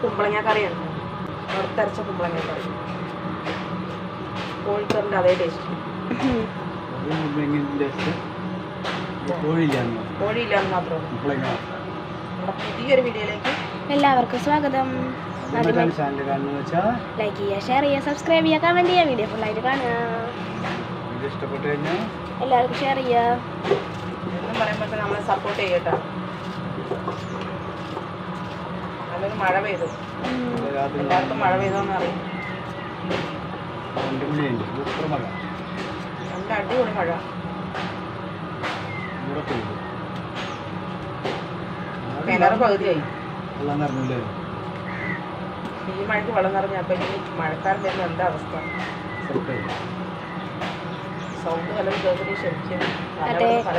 കുമ്പളങ്ങ കറിയാണ്, വറുത്തരച്ച കുമ്പളങ്ങ കറി. കോഴിക്കറിൻ്റെ അതേ ടേസ്റ്റ്. കോഴിയില്ലാന്ന് മാത്രമേ. നമ്മുടെ പുതിയൊരു വീഡിയോയിലേക്ക് എല്ലാവർക്കും സ്വാഗതം. ലൈക്ക് ചെയ്യുക, ഷെയർ ചെയ്യുക, സബ്സ്ക്രൈബ് ചെയ്യുക, കമൻറ്റ് ചെയ്യുക, വീഡിയോ ഫുള്ളായിട്ട് കാണുക. ഇഷ്ടപ്പെട്ടു കഴിഞ്ഞാൽ എല്ലാവർക്കും ഷെയർ ചെയ്യുക എന്നും പറയുമ്പോൾ നമ്മളെ സപ്പോർട്ട് ചെയ്യട്ടോ. നല്ലൊരു മഴ പെയ്തു, എല്ലാവർക്കും മഴ പെയ്തോന്ന് അറിയാം. നല്ല അടിപൊളി മഴ. കിണറ് പകുതിയായി. ഈ മഴയ്ക്ക് വെള്ളം നിറഞ്ഞ. അപ്പം ഇനി മഴക്കാലം വരുന്ന എന്താ അവസ്ഥ? സൗണ്ട് വല്ലതും കേൾക്കുന്നത് ശരിക്കും പല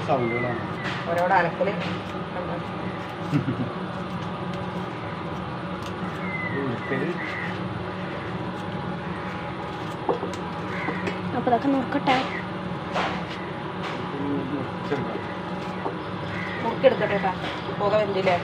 സൗണ്ടാണ്. ഓരോടെ അലക്കല് അപ്പോൾ ഇതൊക്കെ നോക്കട്ടെ. മുറുക്കെടുക്കട്ടെ കേട്ടാ, പുക വെന്തില്ലേ.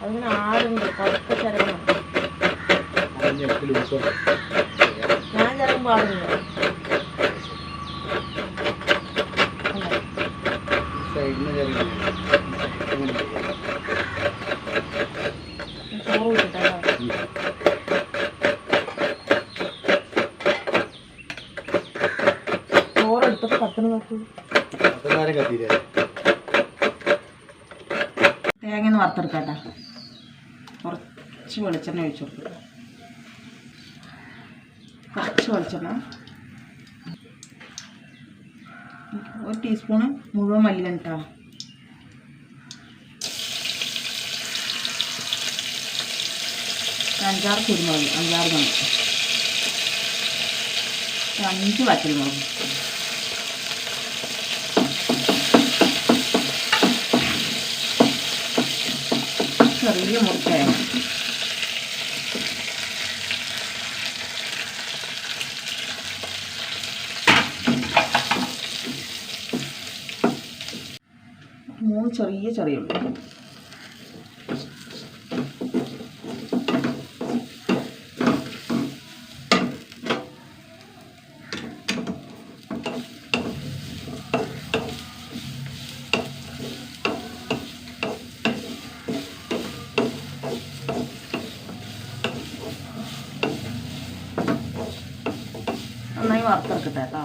അതിന് ആടുണ്ട്, കുറച്ച് ചിരകണം. ഞാൻ ചിലപ്പം പാടുന്നില്ല. ചോറ് വിട്ടിട്ടോ. ചോറെടുത്തപ്പോൾ കത്തിന് നോക്കൂ. തേങ്ങ ഒന്ന് വറുത്തെടുക്കാട്ടാ. കുറച്ച് വെളിച്ചെണ്ണ ഒഴിച്ചു കൊടുക്കുക. കുറച്ച് വെളിച്ചെണ്ണ, 1 ടീസ്പൂണ് മുഴുവൻ മല്ലിയില ഇട്ടാ. അഞ്ചാറ് കുരുമുളക്, 5-6 മണി, 5 വറ്റൽമുളക്, ചെറിയ മുറിക്കായ, ചെറിയ ഉള്ളി, നന്നായി വറുത്തെടുക്കട്ടെ കേട്ടോ.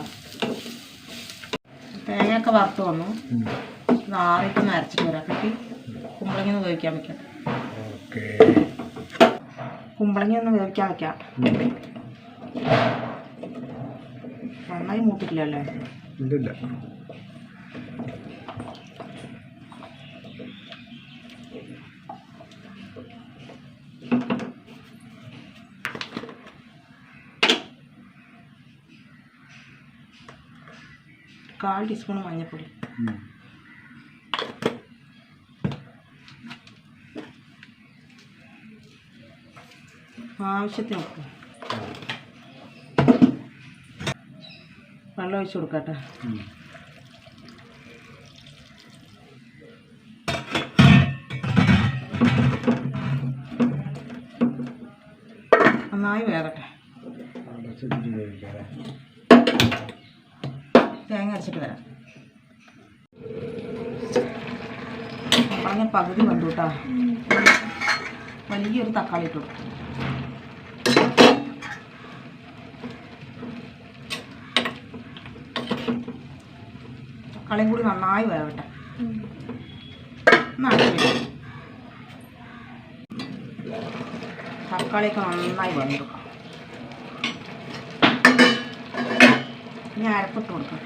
തേങ്ങയൊക്കെ വറുത്ത് വന്നു. ആറിട്ടൊന്ന് അരച്ചിട്ട് വരാം. കെട്ടി കുമ്പളങ്ങ ഒന്ന് വേവിക്കാൻ വെക്കാം. കുമ്പളങ്ങ ഒന്ന് വേവിക്കാൻ വെക്കാം. നന്നായി മൂട്ടിട്ടില്ലല്ലേ? ഇല്ല. കാൽ ടീസ്പൂൺ മഞ്ഞൾപ്പൊടി, ആവശ്യത്തിന് ഉപ്പ്, വെള്ളം ഒഴിച്ച് കൊടുക്കട്ടെ. നന്നായി വേകട്ടെ. തേങ്ങ അരച്ചിട്ട് വരാം. അങ്ങനെ പകുതി വന്നു കേട്ടോ. വലിയൊരു തക്കാളി ഇട്ടു. തക്കാളിയും കൂടി നന്നായി വേവട്ടെ. തക്കാളിയൊക്കെ നന്നായി വന്നു. ഇനി അരപ്പിട്ട് കൊടുക്കാം.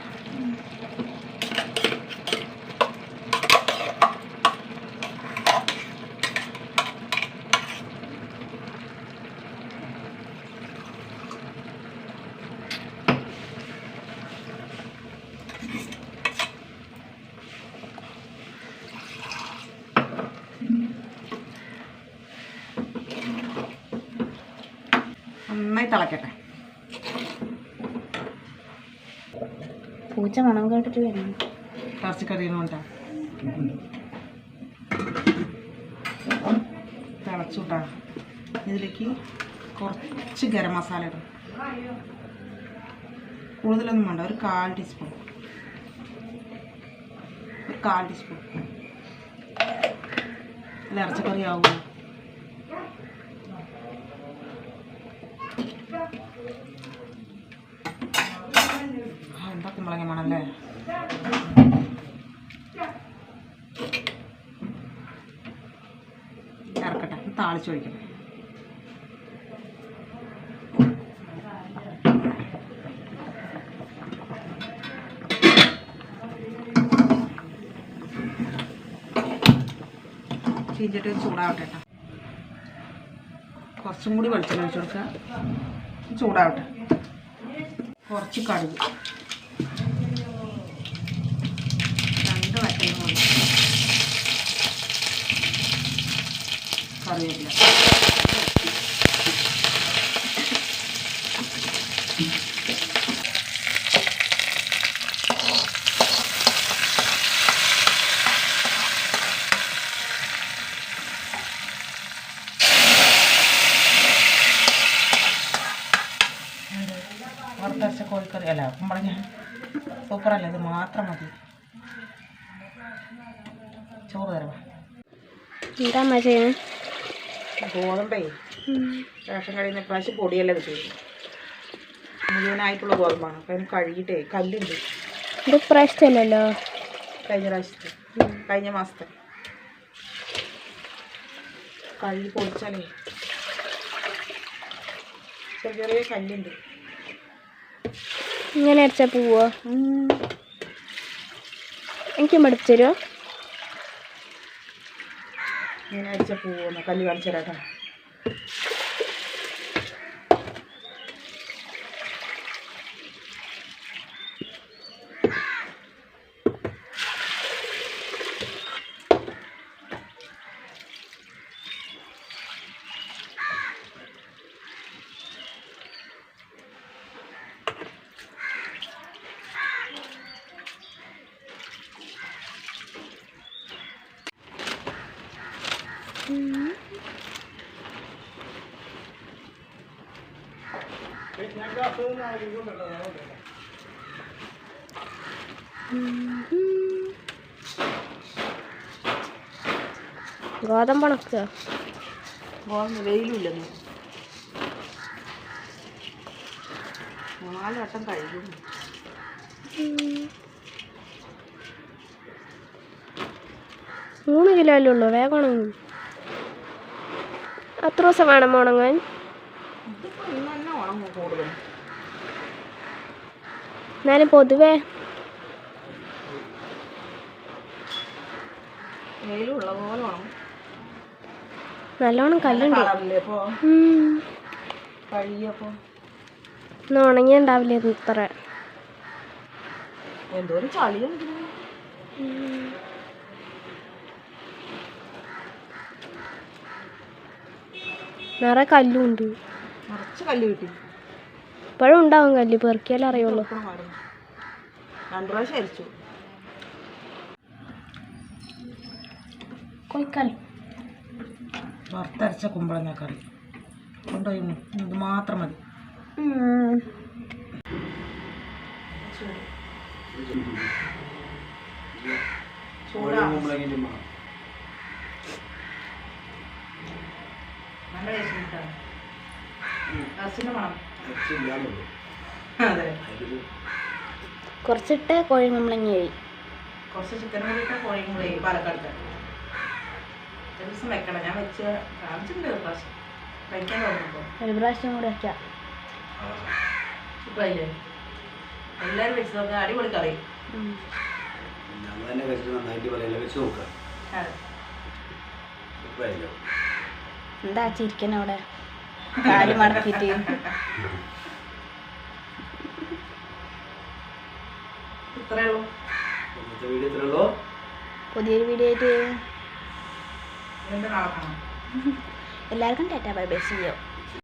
തിളക്കട്ടെ. പൂച്ച മണം കേട്ടിട്ട് വരുന്നു. ഇറച്ചിക്കറിയിൽ കൊണ്ടാ തിളച്ചുട്ടാ. ഇതിലേക്ക് കുറച്ച് ഗരം മസാല ഇടും. കൂടുതലൊന്നും വേണ്ട, ഒരു 1/4 ടീസ്പൂൺ. അല്ല ഇറച്ചിക്കറി ആവുമോ? എന്താ കുമ്പളങ്ങ മണല്ലേ. ഇറക്കട്ടെ, താളിച്ചൊഴിക്കണം. ചീഞ്ചട്ടി ചൂടാവട്ടെ കേട്ടോ. കുറച്ചും കൂടി വെളിച്ചെണ്ണ ഒഴിച്ച് കൊടുക്കുക. ചൂടാവട്ടെ. കുറച്ച് കടുക്, 2 വറ്റൽമുളക്, കറിവേപ്പില, വറുത്തരച്ച കോഴിക്കറി അല്ല കുമ്പളങ്ങ സൂപ്പറല്ലേ. ഇത് മാത്രം മതി. ചോറ് തരവാ. എന്താ അമ്മ ചെയ്യുന്നത്? ഗോതമ്പേ റേഷൻ കടയിൽ നിന്ന് ഇപ്രാവശ്യം പൊടിയല്ല കിട്ടിയത്. മുഴുവനായിട്ടുള്ള ഗോതമ്പാണ്. അപ്പം അതിന് കഴുകിയിട്ടേ കല്ലുണ്ട്. ഇത് പ്രാവശ്യമല്ലല്ലോ, കഴിഞ്ഞ മാസത്തെ കഴുകി പൊടിച്ചാലേ ചെറിയ ചെറിയ കല്ലുണ്ട്. ഇങ്ങനെ അടിച്ചാൽ പോവോ? എനിക്ക് പഠിപ്പിച്ചു തരുമോ? ഇങ്ങനെ അടിച്ചാൽ പോവുമെന്ന് കല്ല് കാണിച്ചു തരാം. ഗോതമ്പ് ഉണക്കുക. ഗോതമ്പ് വെയിലുമില്ലെന്ന് 4 വട്ടം കഴിയുന്നു. 3 കിലോ അല്ലേ ഉള്ളൂ, വേഗം ഉണങ്ങും. എത്ര ദിവസം വേണം ഉണങ്ങാൻ? ഇന്ന് തന്നെ ഉണങ്ങും കൂടുതൽ. എന്നാലും പൊതുവേ വെയിലുള്ള പോലെ ഉണങ്ങും. നല്ലോണം കല്ലുണ്ട്. കളറില്ലേ ഇപ്പോൾ കഴിയപ്പോൾ ഇന്ന് ഉണങ്ങിയുണ്ടാവില്ല ഇത്ര. എന്തോരം ചളിയുണ്ട്. നിറയെ കല്ലുണ്ട്. നിറച്ച് കല്ല് കിട്ടി. ഇപ്പോഴും ഉണ്ടാവും കല്ല്, പെറുക്കിയാലേ അറിയുള്ളൂ. 2 പ്രാവശ്യം അരിച്ചു. കോഴിക്കൽ വറുത്തരച്ച കുമ്പളങ്ങ കറി കൊണ്ടുപോയി. ഇത് മാത്രം മതി. അതെ, കുറച്ചിട്ട് കോഴി കുമ്പളങ്ങയായി. കുറച്ച് ചിക്കനും കൂടി ഇട്ടാൽ കോഴിയും കൂടി പാലക്കാട് ഒരു ദിവസം വെക്കണം. ഞാൻ വെച്ച് കാണിച്ചിട്ടുണ്ട് ഒരു പ്രാവശ്യം. കഴിക്കാൻ തോന്നുമ്പോൾ ഒരു പ്രാവശ്യം കൂടി വയ്ക്കാം. ഇപ്പല്ലേ എല്ലാവരും വെച്ച് നോക്കുക. അടിപൊളി കറി. എന്താ ചിരിക്കണ അവിടെ കാല് മടക്കിട്ട്? ഇത്രയേ ഉള്ളൂ. പുതിയൊരു വീഡിയോ ആയിട്ട് എന്താ കാണാം. എല്ലാവർക്കും tata bye bye, see U.